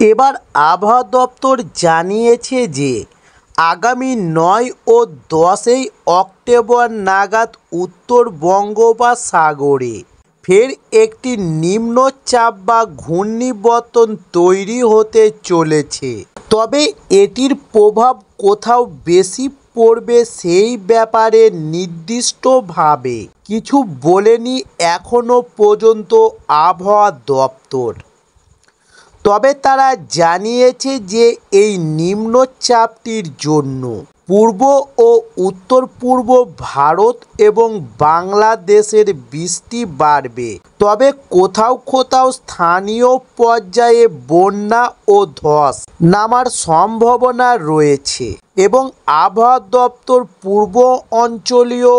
এবার আবহাওয়া দপ্তর জানিয়েছে যে আগামী ৯ ও ১০ই অক্টোবর নাগাদ উত্তর বঙ্গোপসাগরে ফের একটি নিম্নচাপ বা ঘূর্ণিবর্তন তৈরি হতে চলেছে। তবে এটির প্রভাব কোথাও বেশি পড়বে সেই ব্যাপারে নির্দিষ্টভাবে কিছু বলেনি এখনো পর্যন্ত আবহাওয়া দপ্তর। তবে তারা জানিয়েছে যে এই নিম্নচাপটির জন্য পূর্ব ও উত্তর পূর্ব ভারত এবং বাংলাদেশের বৃষ্টি বাড়বে, তবে কোথাও কোথাও স্থানীয় পর্যায়ে বন্যা ও ধস নামার সম্ভাবনা রয়েছে। এবং আবহাওয়া দপ্তর পূর্ব অঞ্চলীয়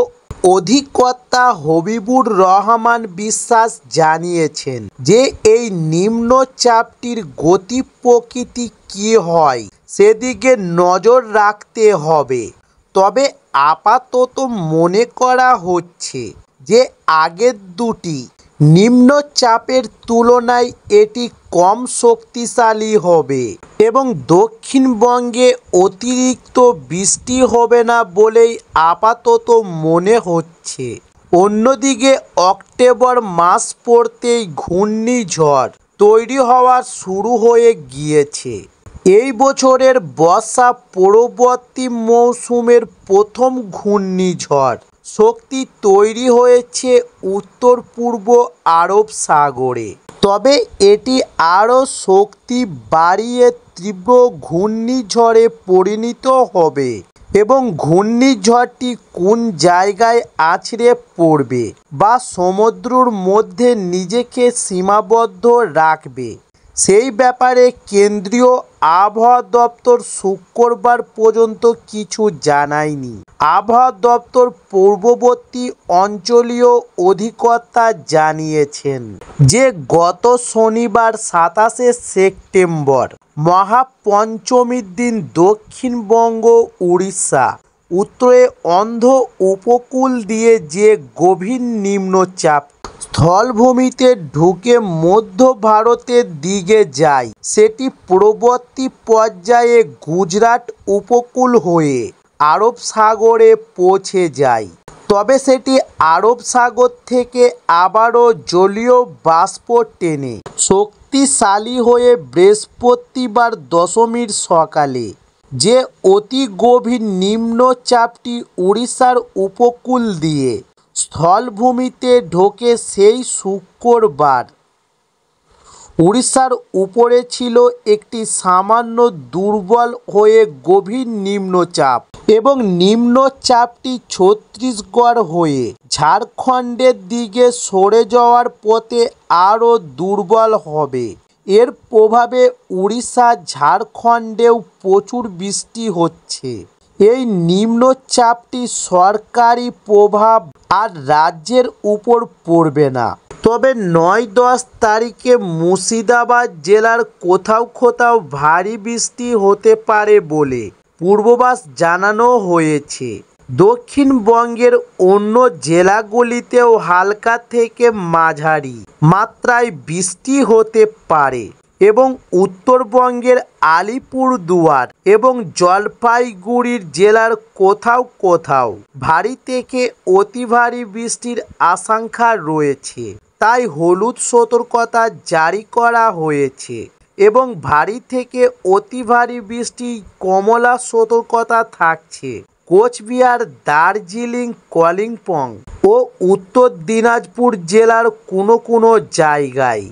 অধিকর্তা হবিবুর রহমান বিশ্বাস জানিয়েছেন যে এই নিম্নচাপটির গতি প্রকৃতি কী হয় সেদিকে নজর রাখতে হবে। তবে আপাতত মনে করা হচ্ছে যে আগের দুটি নিম্নচাপের তুলনায় এটি কম শক্তিশালী হবে এবং দক্ষিণবঙ্গে অতিরিক্ত বৃষ্টি হবে না বলেই আপাতত মনে হচ্ছে। অন্যদিকে অক্টোবর মাস পড়তেই ঘূর্ণিঝড় তৈরি হওয়া শুরু হয়ে গিয়েছে। এই বছরের বর্ষা পরবর্তী মৌসুমের প্রথম ঘূর্ণিঝড় শক্তি তৈরি হয়েছে উত্তর পূর্ব আরব সাগরে। তবে এটি আরও শক্তি বাড়িয়ে তীব্র ঘূর্ণিঝড়ে পরিণত হবে এবং ঘূর্ণিঝড়টি কোন জায়গায় আছড়ে পড়বে বা সমুদ্রের মধ্যে নিজেকে সীমাবদ্ধ রাখবে সেই ব্যাপারে কেন্দ্রীয় আবহাওয়া দপ্তর শুক্রবার পর্যন্ত কিছু জানায়নি। আবহাওয়া দপ্তর পূর্ববর্তী অঞ্চলীয় অধিকর্তা জানিয়েছেন যে গত শনিবার ২৭শে সেপ্টেম্বর মহাপঞ্চমীর দিন দক্ষিণবঙ্গ, উড়িষ্যা, উত্তরে অন্ধ্র উপকূল দিয়ে যে গভীর নিম্নচাপ স্থলভূমিতে ঢুকে মধ্য ভারতের দিকে যায় সেটি পরবর্তী পর্যায়ে গুজরাট উপকূল হয়ে আরব সাগরে পৌঁছে যায়। তবে সেটি আরব সাগর থেকে আবারও জলীয় বাষ্প টেনে শক্তিশালী হয়ে বৃহস্পতিবার দশমীর সকালে যে অতি গভীর নিম্নচাপটি উড়িষ্যার উপকূল দিয়ে স্থলভূমিতে ঢোকে সেই শুক্রবার উড়িষ্যার উপরে ছিল একটি সামান্য দুর্বল হয়ে গভীর নিম্নচাপ এবং নিম্নচাপটি ছত্তিশগড় হয়ে ঝাড়খণ্ডের দিকে সরে যাওয়ার পথে আরও দুর্বল হবে। এর প্রভাবে উড়িষ্যা, ঝাড়খণ্ডেও প্রচুর বৃষ্টি হচ্ছে। এই নিম্নচাপটি সরকারি প্রভাব আর রাজ্যের উপর পড়বে না। তবে ৯-১০ তারিখে মুর্শিদাবাদ জেলার কোথাও কোথাও ভারী বৃষ্টি হতে পারে বলে পূর্বাভাস জানানো হয়েছে। দক্ষিণবঙ্গের অন্য জেলাগুলিতেও হালকা থেকে মাঝারি মাত্রায় বৃষ্টি হতে পারে এবং উত্তরবঙ্গের আলিপুরদুয়ার এবং জলপাইগুড়ি জেলার কোথাও কোথাও ভারী থেকে অতি ভারী বৃষ্টির আশঙ্কা রয়েছে। তাই হলুদ সতর্কতা জারি করা হয়েছে এবং ভারী থেকে অতি ভারী বৃষ্টি কমলা সতর্কতা থাকছে কোচবিহার, দার্জিলিং, কালিম্পং ও উত্তর দিনাজপুর জেলার কোনো কোনো জায়গায়।